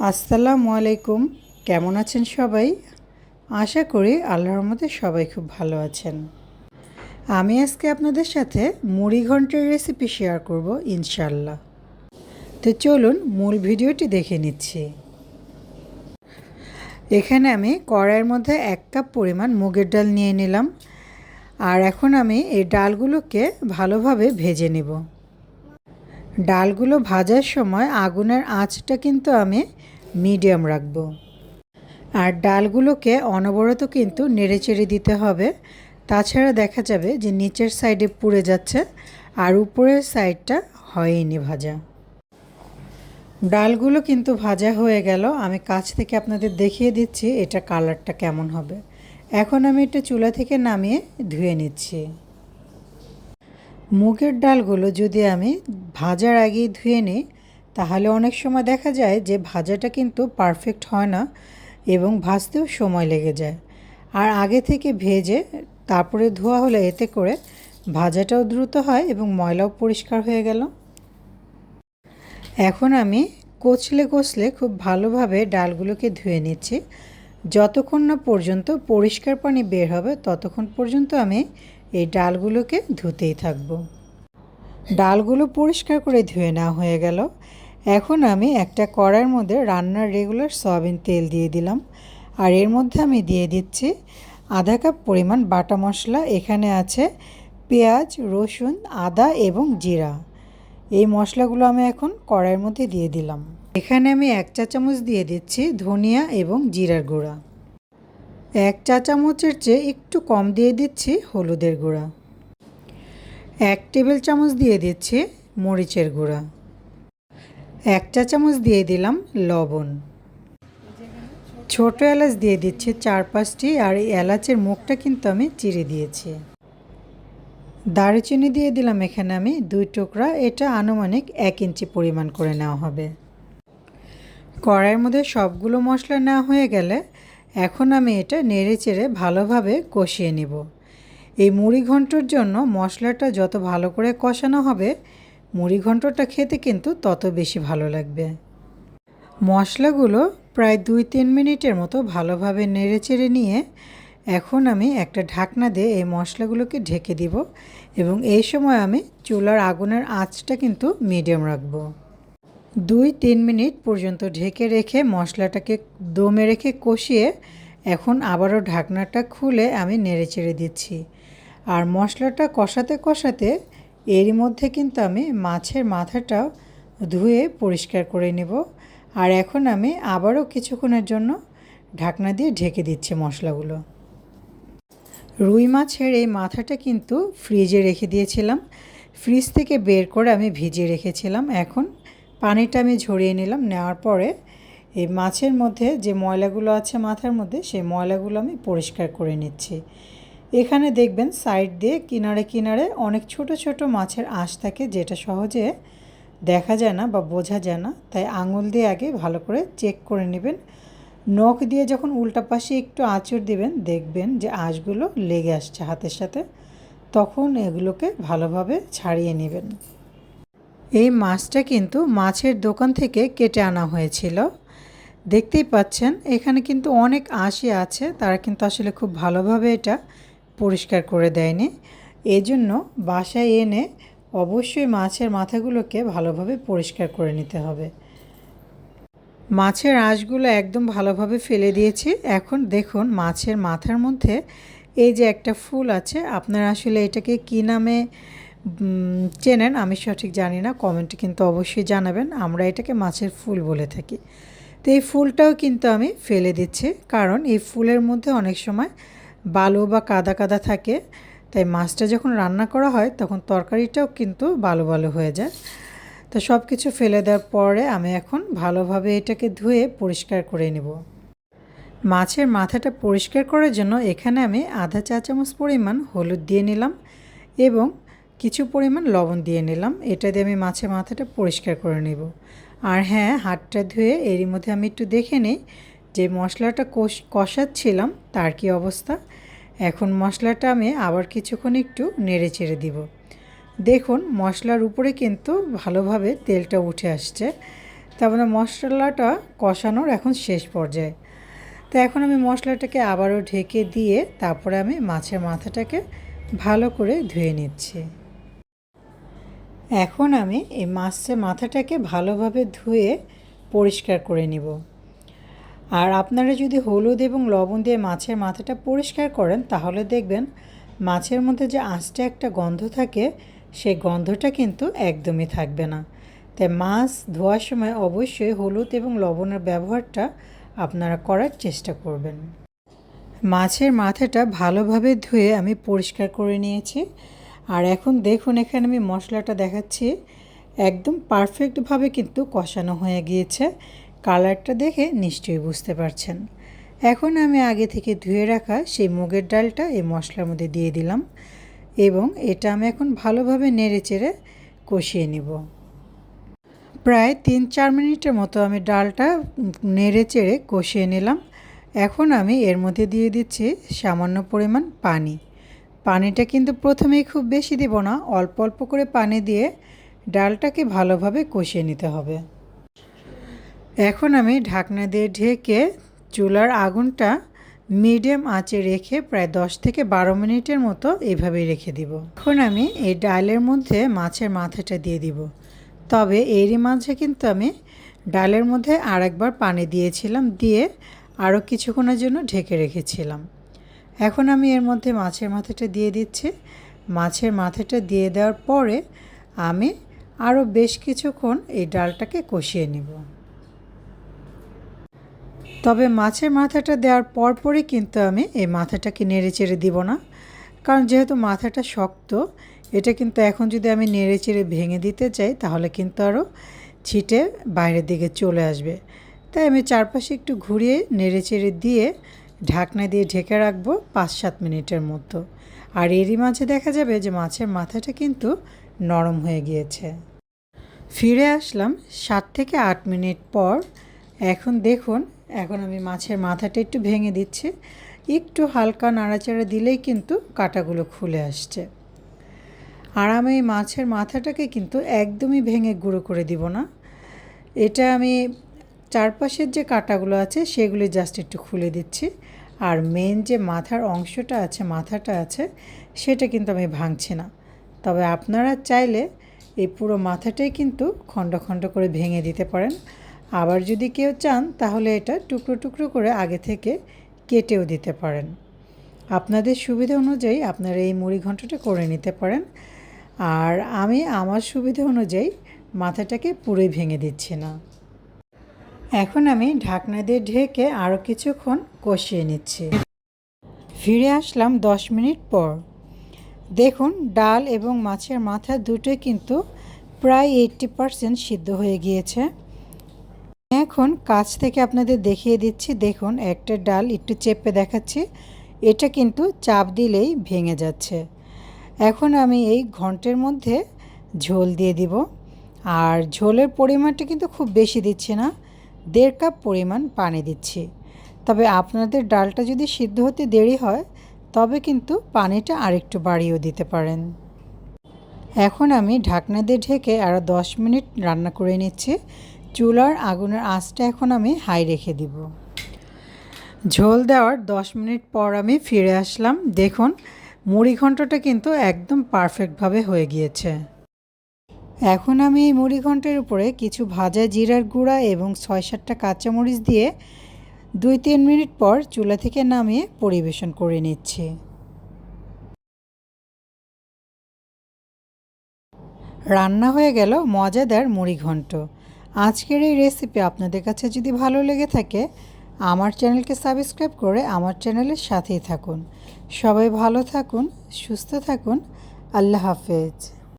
আসসালামু আলাইকুম। কেমন আছেন সবাই? আশা করি আল্লাহর রহমতে সবাই খুব ভালো আছেন। আমি আজকে আপনাদের সাথে মুড়ি ঘন্টের রেসিপি শেয়ার করব ইনশাল্লাহ। তো চলুন মূল ভিডিওটি দেখে নিচ্ছি। এখানে আমি কড়াইয়ের মধ্যে 1 কাপ পরিমাণ মুগের ডাল নিয়ে নিলাম। আর এখন আমি এই ডালগুলোকে ভালোভাবে ভেজে নেব। ডালগুলো ভাজার সময় আগুনের আঁচটা কিন্তু আমি মিডিয়াম রাখবো। আর ডালগুলোকে অনবরত কিন্তু নেড়েচেড়ে দিতে হবে, তাছাড়া দেখা যাবে যে নিচের সাইডে পুড়ে যাচ্ছে আর উপরের সাইডটা হয়নি ভাজা। ডালগুলো কিন্তু ভাজা হয়ে গেল। আমি কাছ থেকে আপনাদের দেখিয়ে দিচ্ছি এটা কালারটা কেমন হবে। এখন আমি এটা চুলা থেকে নামিয়ে ধুয়ে নিচ্ছি। মুগের ডালগুলো যদি আমি ভাজার আগেই ধুয়ে নিই তাহলে অনেক সময় দেখা যায় যে ভাজাটা কিন্তু পারফেক্ট হয় না এবং ভাজতেও সময় লেগে যায়। আর আগে থেকে ভেজে তারপরে ধোয়া হলে এতে করে ভাজাটাও দ্রুত হয় এবং ময়লাও পরিষ্কার হয়ে গেল। এখন আমি কচলে কচলে খুব ভালোভাবে ডালগুলোকে ধুয়ে নিচ্ছি। যতক্ষণ না পর্যন্ত পরিষ্কার পানি বের হবে ততক্ষণ পর্যন্ত আমি এই ডালগুলোকে ধুতেই থাকব। ডালগুলো পরিষ্কার করে ধুয়ে নেওয়া হয়ে গেল। এখন আমি একটা কড়াইয়ের মধ্যে রান্নার রেগুলার সয়াবিন তেল দিয়ে দিলাম। আর এর মধ্যে আমি দিয়ে দিচ্ছি আধা কাপ পরিমাণ বাটা মশলা। এখানে আছে পেঁয়াজ, রসুন, আদা এবং জিরা। এই মশলাগুলো আমি এখন কড়াইয়ের মধ্যে দিয়ে দিলাম। এখানে আমি 1 চা চামচ দিয়ে দিচ্ছি ধনিয়া এবং জিরার গুঁড়া। 1 চা চামচের চেয়ে একটু কম দিয়ে দিচ্ছি হলুদের গুঁড়া। 1 টেবিল চামচ দিয়ে দিচ্ছি মরিচের গুঁড়া। 1 চা চামচ দিয়ে দিলাম লবণ। ছোট এলাচ দিয়ে দিচ্ছি 4-5টি। আর এই এলাচের মুখটা কিন্তু আমি চিড়ে দিয়েছি। দারুচিনি দিয়ে দিলাম এখানে আমি 2 টুকরা। এটা আনুমানিক 1 ইঞ্চি পরিমাণ করে নেওয়া হবে। কড়াইয়ের মধ্যে সবগুলো মশলা নেওয়া হয়ে গেলে এখন আমি এটা নেড়েচেড়ে ভালোভাবে কষিয়ে নেব। এই মুড়ি ঘন্টর জন্য মশলাটা যত ভালো করে কষানো হবে মুড়ি ঘন্টটা খেতে কিন্তু তত বেশি ভালো লাগবে। মশলাগুলো প্রায় 2-3 মিনিটের মতো ভালোভাবে নেড়েচেড়ে নিয়ে এখন আমি একটা ঢাকনা দিয়ে এই মশলাগুলোকে ঢেকে দিব এবং এই সময় আমি চুলার আগুনের আঁচটা কিন্তু মিডিয়াম রাখব। 2-3 মিনিট পর্যন্ত ঢেকে রেখে মশলাটাকে দমে রেখে কষিয়ে এখন আবারও ঢাকনাটা খুলে আমি নেড়েচেড়ে দিচ্ছি। আর মশলাটা কষাতে কষাতে এরই মধ্যে কিন্তু আমি মাছের মাথাটাও ধুয়ে পরিষ্কার করে নেব। আর এখন আমি আবারও কিছুক্ষণের জন্য ঢাকনা দিয়ে ঢেকে দিচ্ছি মশলাগুলো। রুই মাছের এই মাথাটা কিন্তু ফ্রিজে রেখে দিয়েছিলাম। ফ্রিজ থেকে বের করে আমি ভিজিয়ে রেখেছিলাম। এখন পানিটা আমি ঝরিয়ে নিলাম। নেওয়ার পরে এই মাছের মধ্যে যে ময়লাগুলো আছে মাথার মধ্যে সেই ময়লাগুলো আমি পরিষ্কার করে নিচ্ছি। এখানে দেখবেন সাইড দিয়ে কিনারে কিনারে অনেক ছোট ছোট মাছের আঁশ থাকে যেটা সহজে দেখা যায় না বা বোঝা যায় না, তাই আঙুল দিয়ে আগে ভালো করে চেক করে নেবেন। নখ দিয়ে যখন উল্টা পাশে একটু আঁচড় দিবেন দেখবেন যে আঁশগুলো লেগে আসছে হাতের সাথে, তখন এগুলোকে ভালোভাবে ছাড়িয়ে নেবেন। এই মাছটা কিন্তু মাছের দোকান থেকে কেটে আনা হয়েছিল। দেখতেই পাচ্ছেন এখানে কিন্তু অনেক আঁশই আছে, তারা কিন্তু আসলে খুব ভালোভাবে এটা পরিষ্কার করে দেয়নি। এজন্য বাসায় এনে অবশ্যই মাছের মাথাগুলোকে ভালোভাবে পরিষ্কার করে নিতে হবে। মাছের আঁশগুলো একদম ভালোভাবে ফেলে দিয়েছি। এখন দেখুন মাছের মাথার মধ্যে এই যে একটা ফুল আছে, আপনারা আসলে এটাকে কী নামে চেনেন আমি সঠিক জানি না, কমেন্টে কিন্তু অবশ্যই জানাবেন। আমরা এটাকে মাছের ফুল বলে থাকি। তো এই ফুলটাও কিন্তু আমি ফেলে দিচ্ছি, কারণ এই ফুলের মধ্যে অনেক সময় বালু বা কাদা কাদা থাকে, তাই মাছটা যখন রান্না করা হয় তখন তরকারিটাও কিন্তু বালু বালু হয়ে যায়। তো সব কিছু ফেলে দেওয়ার পরে আমি এখন ভালোভাবে এটাকে ধুয়ে পরিষ্কার করে নেব। মাছের মাথাটা পরিষ্কার করার জন্য এখানে আমি আধা চা চামচ পরিমাণ হলুদ দিয়ে নিলাম এবং কিছু পরিমাণ লবণ দিয়ে নিলাম। এটা দিয়ে আমি মাছের মাথাটা পরিষ্কার করে নেব। আর হ্যাঁ, হাতটা ধুয়ে এরই মধ্যে আমি একটু দেখে নিই যে মশলাটা কষাচ্ছিলাম তার কি অবস্থা। এখন মশলাটা আমি আবার কিছুক্ষণ একটু নেড়ে চেড়ে দিব। দেখুন মশলার উপরে কিন্তু ভালোভাবে তেলটা উঠে আসছে, তারপরে মশলাটা কষানোর এখন শেষ পর্যায়ে। তো এখন আমি মশলাটাকে আবারও ঢেকে দিয়ে তারপরে আমি মাছের মাথাটাকে ভালো করে ধুয়ে নিচ্ছি। এখন আমি এই মাছের মাথাটাকে ভালোভাবে ধুয়ে পরিষ্কার করে নিব। আর আপনারা যদি হলুদ এবং লবণ দিয়ে মাছের মাথাটা পরিষ্কার করেন তাহলে দেখবেন মাছের মধ্যে যে আঁচটা একটা গন্ধ থাকে সেই গন্ধটা কিন্তু একদমই থাকবে না। তাই মাছ ধোয়ার সময় অবশ্যই হলুদ এবং লবণের ব্যবহারটা আপনারা করার চেষ্টা করবেন। মাছের মাথাটা ভালোভাবে ধুয়ে আমি পরিষ্কার করে নিয়েছি। আর এখন দেখুন এখানে আমি মশলাটা দেখাচ্ছি, একদম পারফেক্টভাবে কিন্তু কষানো হয়ে গিয়েছে। কালারটা দেখে নিশ্চয়ই বুঝতে পারছেন। এখন আমি আগে থেকে ধুয়ে রাখা সেই মুগের ডালটা এই মশলার মধ্যে দিয়ে দিলাম এবং এটা আমি এখন ভালোভাবে নেড়েচেড়ে কষিয়ে নিব। প্রায় 3-4 মিনিটের মতো আমি ডালটা নেড়েচেড়ে কষিয়ে নিলাম। এখন আমি এর মধ্যে দিয়ে দিচ্ছি সামান্য পরিমাণ পানি। পানিটা কিন্তু প্রথমেই খুব বেশি দেব না, অল্প অল্প করে পানি দিয়ে ডালটাকে ভালোভাবে কষিয়ে নিতে হবে। এখন আমি ঢাকনা দিয়ে ঢেকে চুলার আগুনটা মিডিয়াম আঁচে রেখে প্রায় 10 থেকে 12 মিনিটের মতো এভাবেই রেখে দিব। এখন আমি এই ডালের মধ্যে মাছের মাথাটা দিয়ে দিব। তবে এরই মাঝে কিন্তু আমি ডালের মধ্যে আরেকবার পানি দিয়েছিলাম, দিয়ে আরও কিছুক্ষণের জন্য ঢেকে রেখেছিলাম। এখন আমি এর মধ্যে মাছের মাথাটা দিয়ে দিচ্ছি। মাছের মাথাটা দিয়ে দেওয়ার পরে আমি আরও বেশ কিছুক্ষণ এই ডালটাকে কষিয়ে নিব। তবে মাছের মাথাটা দেওয়ার পরপরই কিন্তু আমি এই মাথাটাকে নেড়েচেড়ে দিব না, কারণ যেহেতু মাথাটা শক্ত, এটা কিন্তু এখন যদি আমি নেড়েচেড়ে ভেঙে দিতে চাই তাহলে কিন্তু আরও ছিটে বাইরের দিকে চলে আসবে। তাই আমি চারপাশে একটু ঘুরিয়ে নেড়েচেড়ে দিয়ে ঢাকনা দিয়ে ঢেকে রাখবো 5-7 মিনিটের মতো। আর এরই মাঝে দেখা যাবে যে মাছের মাথাটা কিন্তু নরম হয়ে গিয়েছে। ফিরে আসলাম 7 থেকে 8 মিনিট পর। এখন দেখুন, এখন আমি মাছের মাথাটা একটু ভেঙে দিচ্ছি। একটু হালকা নাড়াচাড়া দিলেই কিন্তু কাঁটাগুলো খুলে আসছে। আর আমি এই মাছের মাথাটাকে কিন্তু একদমই ভেঙে গুঁড়ো করে দিব না। এটা আমি চারপাশের যে কাঁটাগুলো আছে সেগুলি জাস্ট একটু খুলে দিচ্ছি। আর মেন যে মাথার অংশটা আছে, মাথাটা আছে, সেটা কিন্তু আমি ভাঙছি না। তবে আপনারা চাইলে এই পুরো মাথাটাই কিন্তু খণ্ড খণ্ড করে ভেঙে দিতে পারেন। আবার যদি কেউ চান তাহলে এটা টুকরো টুকরো করে আগে থেকে কেটেও দিতে পারেন। আপনাদের সুবিধা অনুযায়ী আপনারা এই মুড়ি ঘন্টটা করে নিতে পারেন। আর আমি আমার সুবিধা অনুযায়ী মাথাটাকে পুরোই ভেঙে দিচ্ছি না। এখন আমি ঢাকনা দিয়ে ঢেকে আরও কিছুক্ষণ কষিয়ে নিচ্ছি। ফিরে আসলাম 10 মিনিট পর। দেখুন ডাল এবং মাছের মাথা দুটোই কিন্তু প্রায় 80% সিদ্ধ হয়ে গিয়েছে। এখন কাছ থেকে আপনাদের দেখিয়ে দিচ্ছি। দেখুন একটা ডাল একটু চেপে দেখাচ্ছি, এটা কিন্তু চাপ দিলেই ভেঙে যাচ্ছে। এখন আমি এই ঘন্টের মধ্যে ঝোল দিয়ে দিব। আর ঝোলের পরিমাণটা কিন্তু খুব বেশি দিচ্ছি না, 1.5 কাপ পরিমাণ পানি দিচ্ছি। তবে আপনাদের ডালটা যদি সিদ্ধ হতে দেরি হয় তবে কিন্তু পানিটা আরেকটু বাড়িয়েও দিতে পারেন। এখন আমি ঢাকনা দিয়ে ঢেকে আরও 10 মিনিট রান্না করে নিচ্ছি। চুলার আগুনের আঁচটা এখন আমি হাই রেখে দিব। ঝোল দেওয়ার 10 মিনিট পর আমি ফিরে আসলাম। দেখুন মুড়ি ঘন্টটা কিন্তু একদম পারফেক্টভাবে হয়ে গিয়েছে। এখন আমি এই মুড়ি ঘন্টের উপরে কিছু ভাজা জিরার গুঁড়া এবং 6-7টা কাঁচামরিচ দিয়ে 2-3 মিনিট পর চুলা থেকে নামিয়ে পরিবেশন করে নিচ্ছি। রান্না হয়ে গেল মজাদার মুড়ি ঘন্ট। আজকের এই রেসিপি আপনাদের কাছে যদি ভালো লেগে থাকে আমার চ্যানেলকে সাবস্ক্রাইব করে আমার চ্যানেলের সাথেই থাকুন। সবাই ভালো থাকুন, সুস্থ থাকুন। আল্লাহ হাফেজ।